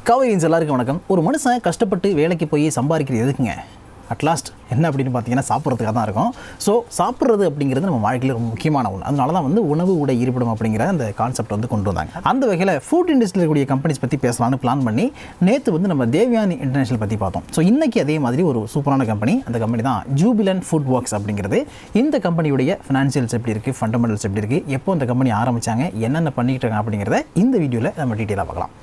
கவரின்ஸ் எல்லாருக்கும் வணக்கம். ஒரு மனுஷன் கஷ்டப்பட்டு வேலைக்கு போய் சம்பாதிக்கிறது எதுக்குங்க? அட்லாஸ்ட் என்ன அப்படின்னு பார்த்தீங்கன்னா சாப்பிட்றதுக்காக தான் இருக்கும். ஸோ சாப்பிட்றது அப்படிங்கிறது நம்ம வாழ்க்கையில் ரொம்ப முக்கியமான ஒன்று. அதனால தான் உணவு உடை இருப்பிடம் அப்படிங்கிற அந்த கான்செப்ட் கொண்டு வந்தாங்க. அந்த வகையில் ஃபுட் இண்டஸ்ட்ரியில் இருக்கக்கூடிய கம்பெனிஸ் பற்றி பேசலாம்னு பிளான் பண்ணி நேற்று நம்ம தேவ்யானி இன்டர்நேஷனல் பற்றி பார்த்தோம். ஸோ இன்றைக்கி அதே மாதிரி ஒரு சூப்பரான கம்பெனி, அந்த கம்பெனி தான் ஜூபிலண்ட் ஃபுட்வொர்க்ஸ் அப்படிங்கிறது. இந்த கம்பெனியுடைய ஃபினான்ஷியல்ஸ் எப்படி இருக்குது, ஃபண்டமெண்டல்ஸ் எப்படி இருக்குது, எப்போ இந்த கம்பெனி ஆரம்பித்தாங்க, என்னென்ன பண்ணிகிட்டு இருக்காங்க அப்படிங்கிறத இந்த வீடியோவில் நம்ம டீட்டெயிலாக பார்க்கலாம்.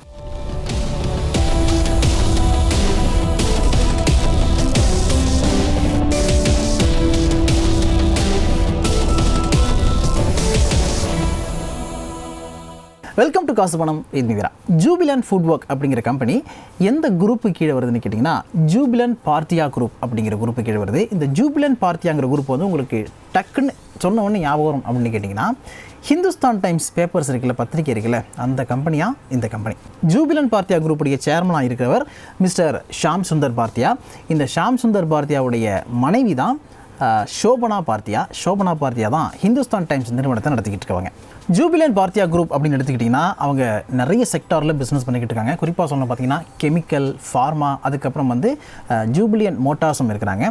வெல்கம் டு காசு பணம். இது வீரா. ஜூபிலண்ட் ஃபுட்வொர்க் அப்படிங்கிற கம்பெனி எந்த குரூப்பு கீழே வருதுன்னு கேட்டிங்கன்னா ஜூபிலண்ட் பார்த்தியா குரூப் அப்படிங்கிற குரூப்பு கீழே வருது. இந்த ஜூபிலண்ட் பார்த்தியாங்கிற குரூப் உங்களுக்கு டக்குன்னு சொன்ன உடனே ஞாபகம் வரும் அப்படின்னு கேட்டிங்கன்னா ஹிந்துஸ்தான் டைம்ஸ் பேப்பர்ஸ் இருக்குல்ல, பத்திரிகை இருக்குல்ல, அந்த கம்பெனியாக இந்த கம்பெனி. ஜூபிலண்ட் பார்த்தியா குரூப்புடைய சேர்மனாக இருக்கிறவர் மிஸ்டர் ஷாம் சுந்தர் பார்த்தியா. இந்த ஷாம் சுந்தர் பார்த்தியாவுடைய மனைவி தான் ஷோபனா பார்த்தியா தான் ஹிந்துஸ்தான் டைம்ஸ் நிறுவனத்தை நடத்திக்கிட்டு இருக்காங்க. ஜூபிலண்ட் பார்த்தியா குரூப் அப்படின்னு எடுத்துக்கிட்டிங்கன்னா அவங்க நிறைய செக்டாரில் பிஸ்னஸ் பண்ணிக்கிட்டு இருக்காங்க. குறிப்பாக சொல்லணும் பார்த்தீங்கன்னா கெமிக்கல், ஃபார்மா, அதுக்கப்புறம் ஜூபிலியன்ட் மோட்டார்ஸும் இருக்கிறாங்க.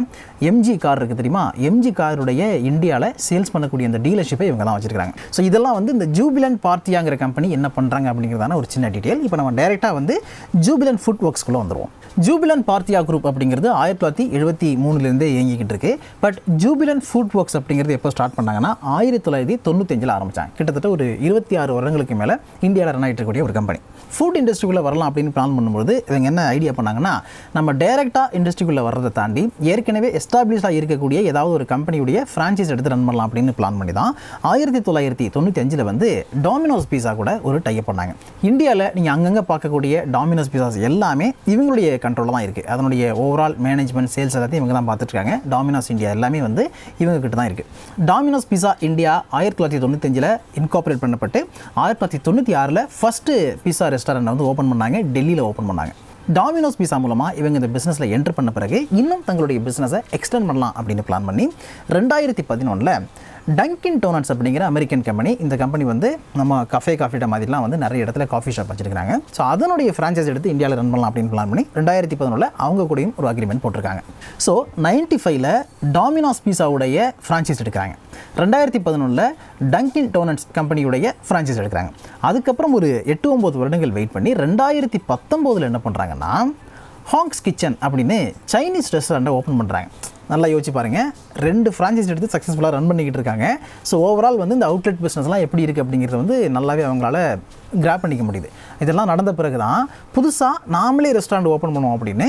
எம்ஜி கார் இருக்குது தெரியுமா, எம்ஜி காருடைய இந்தியாவில் சேல்ஸ் பண்ணக்கூடிய அந்த டீலர்ஷிப்பை இவங்க தான் வச்சுருக்காங்க. ஸோ இதெல்லாம் இந்த ஜூபிலண்ட் பார்த்தியாங்கிற கம்பெனி என்ன பண்ணுறாங்க அப்படிங்கிறதான ஒரு சின்ன டீட்டெயில். இப்போ நம்ம டைரெக்டாக ஜூபிலண்ட் ஃபுட்வொர்க்ஸ்குள்ளே வந்துடுவோம். ஜூபிலண்ட் பார்த்தியா குரூப் அப்படிங்கிறது 1973 இயங்கிக்கிட்டு இருக்கு. பட் ஜூபிலண்ட் ஃபுட்வொர்க்ஸ் அப்படிங்கிறது எப்போ ஸ்டார்ட் பண்ணாங்கன்னா 1995 ஆரம்பித்தாங்க. கிட்டத்தட்ட ஒரு 26 வருடங்களுக்கு மேலே இந்தியாவில் ரன் ஆகிட்டு இருக்கக்கூடிய ஒரு கம்பெனி. ஃபுட் இண்டஸ்ட்ரிக்குள்ளே வரலாம் அப்படின்னு பிளான் பண்ணும்போது இவங்க என்ன ஐடியா பண்ணாங்கன்னா, நம்ம டைரெக்டாக இண்டஸ்ட்ரிக்குள்ளே வர்றதை தாண்டி ஏற்கனவே எஸ்டாப்ளிஷ்டாக இருக்கக்கூடிய ஏதாவது ஒரு கம்பெனியுடைய ஃப்ரான்ச்சைஸ் எடுத்து ரன் பண்ணலாம் அப்படின்னு பிளான் பண்ணி தான் 1995 டாமினோஸ் பீஸா கூட ஒரு டைப் பண்ணாங்க. இந்தியாவில் நீங்கள் அங்கங்கே பார்க்கக்கூடிய டாமினோஸ் பீஸாஸ் எல்லாமே இவங்களுடைய கண்ட்ரோலில் தான் இருக்குது. அதனுடைய ஓவரால் மேனேஜ்மெண்ட், சேல்ஸ் எல்லாத்தையும் இவங்க தான் பார்த்துட்ருக்காங்க. டாமினோஸ் இந்தியா எல்லாமே இவங்க கிட்ட தான் இருக்குது. டாமினோஸ் பீஸா இந்தியா 1995 இன்கார்பரேட் பண்ணப்பட்டு 1996 ஃபஸ்ட்டு பீஸா ரெஸ்டாரண்ட் ஓப்பன் பண்ணாங்க, டெல்லியில் ஓப்பன் பண்ணாங்க. டாமினோஸ் பீஸா மூலமாக இவங்க இந்த பிஸ்னஸில் என்டர் பண்ண பிறகு இன்னும் தங்களுடைய பிஸ்னஸை எக்ஸ்டெண்ட் பண்ணலாம் அப்படின்னு பிளான் பண்ணி 2011 டங்கின் டோனட்ஸ் அப்படிங்கிற அமெரிக்கன் கம்பெனி, இந்த கம்பெனி நம்ம காஃபி மாதிரிலாம் நிறைய இடத்துல காஃபி ஷாப் வச்சிருக்காங்க. ஸோ அதனுடைய ஃப்ரான்ச்சைஸ் எடுத்து இந்தியாவில் ரன் பண்ணலாம் அப்படின்னு பிளான் பண்ணி 2011 அவங்க கூடயும் ஒரு அக்ரிமெண்ட் போட்டிருக்காங்க. ஸோ 95 டாமினோஸ் பீஸாவுடைய ஃப்ரான்ச்சைஸ் எடுக்கிறாங்க. 2011 டங்கின் டோனட்ஸ் கம்பெனியுடைய ஃப்ரான்ச்சைஸ் எடுக்கிறாங்க. அதுக்கப்புறம் ஒரு 8-9 வருடங்கள் வெயிட் பண்ணி 2019 என்ன பண்ணுறாங்கன்னா ஹாங்ஸ் கிச்சன் அப்படின்னு சைனீஸ் ரெஸ்டாரண்ட்டை ஓப்பன் பண்ணுறாங்க. நல்லா யோசிச்சு பாருங்கள், 2 ஃப்ரான்ச்சைஸ் எடுத்து சக்ஸஸ்ஃபுல்லாக ரன் பண்ணிக்கிட்டு இருக்காங்க. ஸோ ஓவரால் இந்த அவுட்லெட் பிஸ்னஸ்லாம் எப்படி இருக்குது அப்படிங்கிறது நல்லாவே அவங்களால கிராப் பண்ணிக்க முடியுது. இதெல்லாம் நடந்த பிறகு தான் புதுசாக நாமளே ரெஸ்டாரண்ட் ஓப்பன் பண்ணுவோம் அப்படின்னு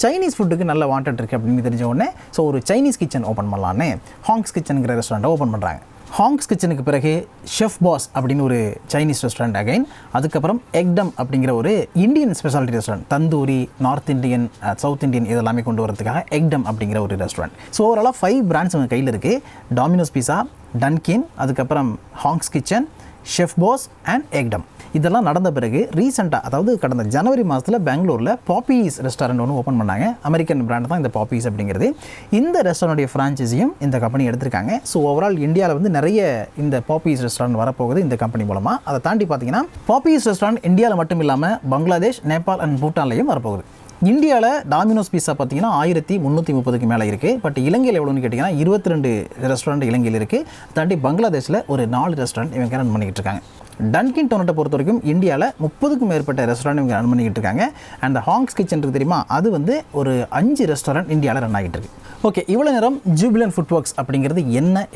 சைனீஸ் ஃபுட்டுக்கு நல்ல வாண்டட் இருக்குது அப்படின்னு தெரிஞ்ச உடனே ஸோ ஒரு சைனீஸ் கிச்சன் ஓப்பன் பண்ணலான்னு ஹாங்ஸ் கிச்சனுங்கிற ரெஸ்டாரண்ட்டை ஓப்பன் பண்ணுறாங்க. ஹாங்ஸ் கிச்சனுக்கு பிறகு ஷெஃப் பாஸ் அப்படின்னு ஒரு சைனீஸ் ரெஸ்டாரண்ட் அகைன், அதுக்கப்புறம் எக்டம் அப்படிங்கிற ஒரு Indian speciality restaurant, tandoori, north Indian, south Indian இதெல்லாமே கொண்டு வரதுக்காக எக்டம் அப்படிங்கிற ஒரு ரெஸ்டாரண்ட். ஸோ ஓவராலாக 5 பிராண்ட்ஸ் அவங்க கையில் இருக்குது. டாமினோஸ் பீஸா, டன்கின், அதுக்கப்புறம் ஹாங்ஸ் கிச்சன், ஷெஃப் பாஸ் அண்ட் எக்டம். இதெல்லாம் நடந்த பிறகு ரீசெண்டாக, அதாவது கடந்த ஜனவரி மாதத்தில் பெங்களூரில் பாப்பீஸ் ரெஸ்டாரண்ட் ஒன்று ஓப்பன் பண்ணாங்க. அமெரிக்கன் பிராண்ட் தான் இந்த பாப்பீஸ் அப்படிங்கிறது. இந்த ரெஸ்டாரண்ட்டுடைய ஃப்ரான்ச்சைஸையும் இந்த கம்பெனி எடுத்திருக்காங்க. ஸோ ஓவரால் இந்தியாவில் நிறைய இந்த பாப்பீஸ் ரெஸ்டாரண்ட் வரப்போகுது இந்த கம்பெனி மூலமாக. அதை தாண்டி பார்த்தீங்கன்னா பாப்பீஸ் ரெஸ்டாரண்ட் இந்தியாவில் மட்டும் இல்லாமல் பங்களாதேஷ், நேபாள் அண்ட் பூட்டான்லையும் வரப்போகுது. இந்தியாவில் டாமினோஸ் பீஸா பார்த்தீங்கன்னா 1330 மேலே இருக்குது. பட் இலங்கையில் எவ்வளோன்னு கேட்டிங்கன்னா 22 ரெஸ்டாரண்ட் இலங்கையில் இருக்குது. தாண்டி பங்களாதேஷில் ஒரு 4 ரெஸ்டாரண்ட் இவங்க ரன் பண்ணிக்கிட்டு இருக்காங்க. டன்கின் டோனட்டை பொறுத்த வரைக்கும் இந்தியாவில் 30க்கும் மேற்பட்ட ரெஸ்டாரண்ட் இவங்க ரன் பண்ணிக்கிட்டு இருக்காங்க. அண்ட் ஹாங்ஸ் கிச்சன் தெரியுமா, அது ஒரு 5 ரெஸ்டாரண்ட் இந்தியாவில் ரன் ஆகிட்டு இருக்கு. ஓகே, இவ்வளோ நேரம் ஜூபிலண்ட் ஃபுட்வொர்க்ஸ் அப்படிங்கிறது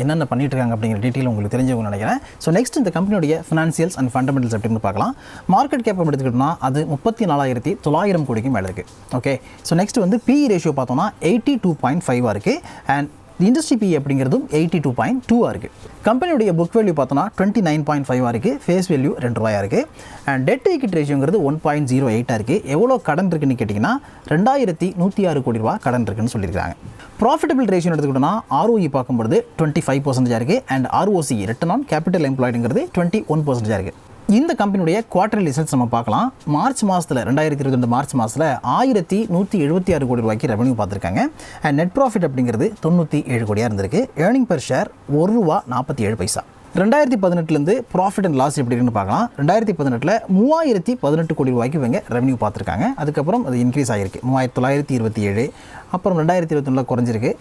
என்னென்ன பண்ணிட்டு இருக்காங்க அப்படிங்கிற டீட்டெயில் உங்களுக்கு தெரிஞ்சவங்க நினைக்கிறேன். ஸோ நெக்ஸ்ட் இந்த கம்பெனியோடைய ஃபினான்சியல்ஸ் அண்ட் ஃபண்டமெண்டல்ஸ் அப்படின்னு பார்க்கலாம். மார்க்கெட் கேப் எடுத்துக்கிட்டோம்னா அது 34,900 கோடிக்கு மேலே இருக்குது. Okay, so next PE ratio பார்த்தோம்னா 82.5 இருக்குது. அண்ட் இண்டஸ்ட்ரி PE அப்படிங்கிறதும் 82.2 இருக்குது. கம்பெனியுடைய புக் வேல்யூ பார்த்தோன்னா 29.5 இருக்குது. ஃபேஸ் வேல்யூ ₹2 இருக்குது. அண்ட் டெட் ஈக்விட்டி ரேஷியோங்கிறது 1.08 இருக்குது. எவ்வளோ கடன் இருக்குன்னு கேட்டிங்கன்னா 2106 கோடி ரூபா கடன் இருக்குன்னு சொல்லியிருக்காங்க. ப்ராஃபிட்டபிள் ரேஷியோ எடுத்துக்கிட்டோம்னா ROE பார்க்கும்போது 25% இருக்குது. And ROC return on capital எம்ப்ளாய்டுங்கிறது 21% இருக்குது. இந்த கம்பெனியுடைய குவார்டர்லி ரிசல்ட்ஸ் நம்ம பார்க்கலாம். மார்ச் மாதத்தில் 2022 மார்ச் மாதத்தில் 1176 கோடி ரூபாய்க்கு ரெவன்யூ பார்த்துருக்காங்க. அண்ட் நெட் ப்ராஃபிட் அப்படிங்கிறது 97 கோடியாக இருந்திருக்கு. Earning per share ₹1.47. 2018 profit and loss எப்படி இருக்குன்னு பார்க்கலாம். 2018 3018 கோடி ரூபாய்க்கு இவங்க ரெவன்யூ பார்த்துருக்காங்க. அதுக்கப்புறம் அது இன்க்ரீஸ் ஆகிருக்கு 3927. அப்புறம் 2021 குறைஞ்சிருக்கு.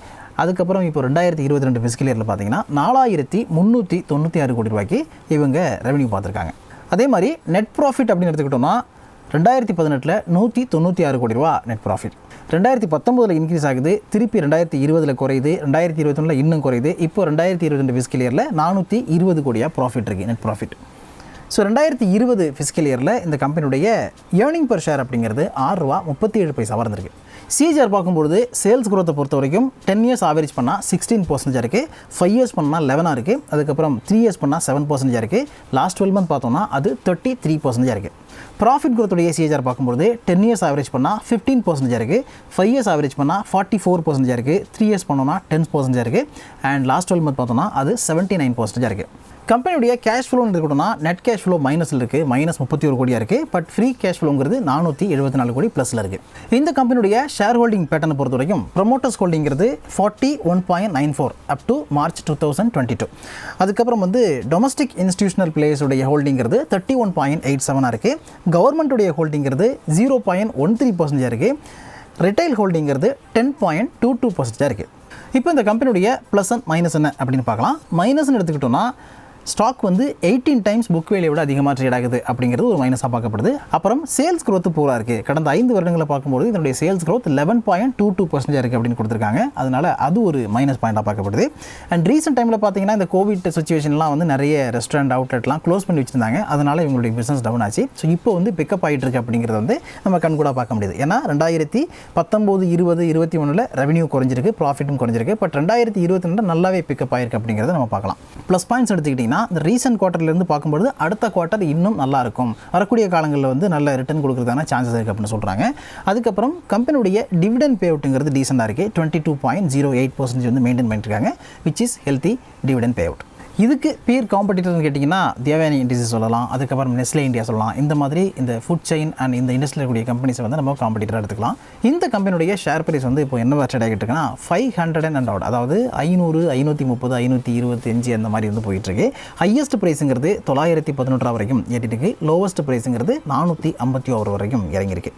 அதுக்கப்புறம் இப்போ 2022 ஃபிஸ்கல் இயரில் பார்த்தீங்கன்னா 4396 கோடி ரூபாய்க்கு இவங்க ரெவன்யூ பார்த்துருக்காங்க. அதே மாதிரி நெட் ப்ராஃபிட் அப்படின்னு எடுத்துக்கிட்டோம்னா 2018 196 கோடி ரூபா நெட் ப்ராஃபிட். 2019 இன்க்ரீஸ் ஆகுது, திருப்பி 2020 குறையுது, 2021 இன்னும் குறையுது. இப்போ 2022 ஃபிஸ்கல் இயரில் 420 கோடியாக ப்ராஃபிட் இருக்குது நெட் ப்ராஃபிட். ஸோ 2020 ஃபிஸ்கல் இயரில் இந்த கம்பெனியுடைய ஏர்னிங் பர் ஷேர் அப்படிங்கிறது ₹6.37 இருந்திருக்கு. சிஜிஆர் பார்க்கும்பொழுது சேல்ஸ் குரோத்தை பொறுத்த வரைக்கும் 10 இயர்ஸ் ஆவரேஜ் பண்ணால் 16% இருக்குது, 5 இயர்ஸ் பண்ணால் 11 இருக்குது, அதுக்கப்புறம் 3 இயர்ஸ் பண்ணால் 7% இருக்குது, லாஸ்ட் 12 மந்த் பார்த்தோம்னா அது 33% இருக்குது. ப்ராஃபிட் குரோத்துடைய சிஜிஆர் பார்க்கும்போது 10 இயர்ஸ் ஆவரேஜ் பண்ணால் 15% இருக்குது, 5 இயர்ஸ் ஆவரேஜ் பண்ணால் 44% இருக்குது, 3 இயர்ஸ் பண்ணோம்னா 10% இருக்குது, அண்ட் லாஸ்ட் 12 மந்த் பார்த்தோம்னா அது 79% இருக்குது. கம்பெனியுடைய கேஷ் ஃப்ளோன்னு இருக்கட்டும்னா நெட் கேஷ் ஃப்ளோ மைனஸில் இருக்குது, -31 கோடியாக இருக்குது. பட் ஃப்ரீ கேஷ் ஃப்ளோங்கிறது 474 கோடி ப்ளஸில் இருக்குது. இந்த கம்பெனியுடைய ஷேர் ஹோல்டிங் பேட்டர்னை பொறுத்த வரைக்கும் ப்ரொமோட்டர்ஸ் ஹோல்டிங்கிறது 41.94 அப் டு மார்ச் 2022. அதுக்கப்புறம் டொமஸ்டிக் இன்ஸ்டிடியூஷனல் பிளேயர்ஸுடைய ஹோல்டிங்கிறது 31.87 இருக்குது. கவர்மெண்ட்டுடைய ஹோல்டிங்கிறது 0.13% இருக்குது. ரிட்டைல் ஹோல்டிங்கிறது 10.22% இருக்குது. இப்போ இந்த கம்பெனியுடைய ப்ளஸ் அண்ட் மைனஸ் என்ன அப்படின்னு பார்க்கலாம். மைனஸ்ன்னு எடுத்துக்கிட்டோம்னா ஸ்டாக் 18 டைம்ஸ் புக் வேலையை விட அதிகமாக ட்ரேட் ஆகுது அப்படிங்கிறது ஒரு மைனஸாக பார்க்கப்படுது. அப்புறம் சேல்ஸ் க்ரோத் பூரா இருக்குது. கடந்த 5 வருடங்களை பார்க்கும்போது இதனுடைய சேல்ஸ் க்ரோத் 11.22% இருக்குது அப்படின்னு கொடுத்துருக்காங்க. அதனால் அது ஒரு மைனஸ் பாயிண்டாக பார்க்கப்படுது. அண்ட் ரீசெண்ட் டைமில் பார்த்தீங்கன்னா இந்த கோவிட் சுச்சுவேஷன்லாம் நிறைய ரெஸ்டாரண்ட் அவுட்லெட்லாம் க்ளோஸ் பண்ணி வச்சுருந்தாங்க. அதனால் இவங்களுடைய பிஸ்னஸ் டவுன் ஆச்சு. ஸோ இப்போ பிக்கப் ஆகிட்டு இருக்கு அப்படிங்கிறது நம்ம கண் கூட பார்க்க முடியுது. ஏன்னா 2019, 20, 21 ரெவன்யூ குறைஞ்சிருக்கு, ப்ராஃபிட்டும் குறைஞ்சிருக்கு. பட் 2022 நல்லாவே பிக்கப் ஆகிருக்கு அப்படிங்கிறத நம்ம பார்க்கலாம். ப்ளஸ் பாயிண்ட்ஸ் எடுத்துக்கிட்டிங்கன்னா இந்த ரீசெண்ட் குவார்ட்டர்லேருந்து பார்க்கும்போது அடுத்த குவார்ட்டர் இன்னும் நல்லா இருக்கும், வரக்கூடிய காலங்களில் நல்ல ரிட்டர்ன் கொடுக்குறதுக்கான சான்சஸ் இருக்குது அப்படின்னு சொல்கிறாங்க. அதுக்கப்புறம் கம்பெனியுடைய டிவிடெண்ட் பே அவுட்டுங்கிறது டீசெண்டாக இருக்குது, 22.08% மெயின்டைன் பண்ணிட்டுருக்காங்க, which is healthy dividend pay out. இதுக்கு பியர் காம்படிட்டர்னு கேட்டிங்கன்னா தேவயானி இண்டஸ்ட்ரீஸ் சொல்லலாம், அதுக்கப்புறம் நெஸ்லே இந்தியா சொல்லலாம். இந்த மாதிரி இந்த ஃபுட் செயின் அண்ட் இந்த இண்டஸ்ட்ரியில் இருக்கக்கூடிய கம்பெனிஸை நம்ம காம்படிட்டராக எடுத்துக்கலாம். இந்த கம்பெனியுடைய ஷேர் பிரைஸ் இப்போ என்ன ட்ரேட் ஆகிட்டு இருக்குன்னா 500 and out, அதாவது 500, 530, 525 அந்த மாதிரி போயிட்டுருக்கு. ஹையஸ்ட் ப்ரைஸுங்கிறது 911 வரைக்கும் ஏற்றிட்டு இருக்கு, லோவஸ்ட் ப்ரைஸுங்கிறது 451 வரைக்கும் இறங்கியிருக்கு.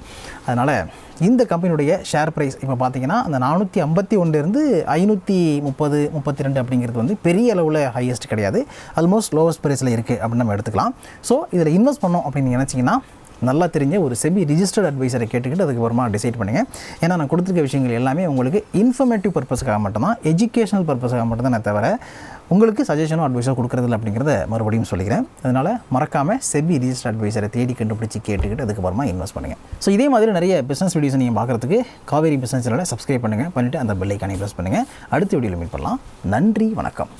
அதனால் இந்த கம்பெனியுடைய ஷேர் ப்ரைஸ் இப்போ பார்த்தீங்கன்னா அந்த 451 530, 32 அப்படிங்கிறது பெரிய அளவில் ஹையஸ்ட் கிடையாது, ஆல்மோஸ்ட் லோவஸ்ட் ப்ரைஸில் இருக்குது அப்படின்னு நம்ம எடுத்துக்கலாம். ஸோ இதில் இன்வெஸ்ட் பண்ணோம் அப்படின்னு நினச்சிங்கன்னா நல்லா தெரிஞ்ச ஒரு செபி ரிஜிஸ்டர்ட் அட்வைசரை கேட்டுக்கிட்டு அதுக்கப்புறமா டிசைட் பண்ணுங்கள். ஏன்னா நான் கொடுத்துருக்க விஷயங்கள் எல்லாமே உங்களுக்கு இன்ஃபர்மேட்டிவ் பர்பஸுக்காக மட்டும்தான், எஜுகேஷனல் பர்பஸுக்காக மட்டும்தான் நான் தவிர உங்களுக்கு சஜஷனோ அட்வைஸோ கொடுக்குறதில்ல அப்படிங்கிறத மறுபடியும் சொல்லிக்கிறேன். அதனால் மறக்காமல் செபி ரிஜிஸ்டர்ட் அட்வைசரை தேடி கண்டுபிடிச்சி கேட்டுக்கிட்டு அதுக்கப்புறமா இன்வெஸ்ட் பண்ணுங்கள். ஸோ இதே மாதிரி நிறைய பிஸ்னஸ் வீடியோஸ் நீங்கள் பார்க்குறதுக்கு காவேரி பிஸ்னஸ் சேனலை சப்ஸ்கிரைப் பண்ணுங்கள், பண்ணிவிட்டு அந்த பெல் ஐக்கானை ப்ரெஸ் பண்ணுங்கள். அடுத்த வீடியோவில் மீட் பண்ணலாம். நன்றி, வணக்கம்.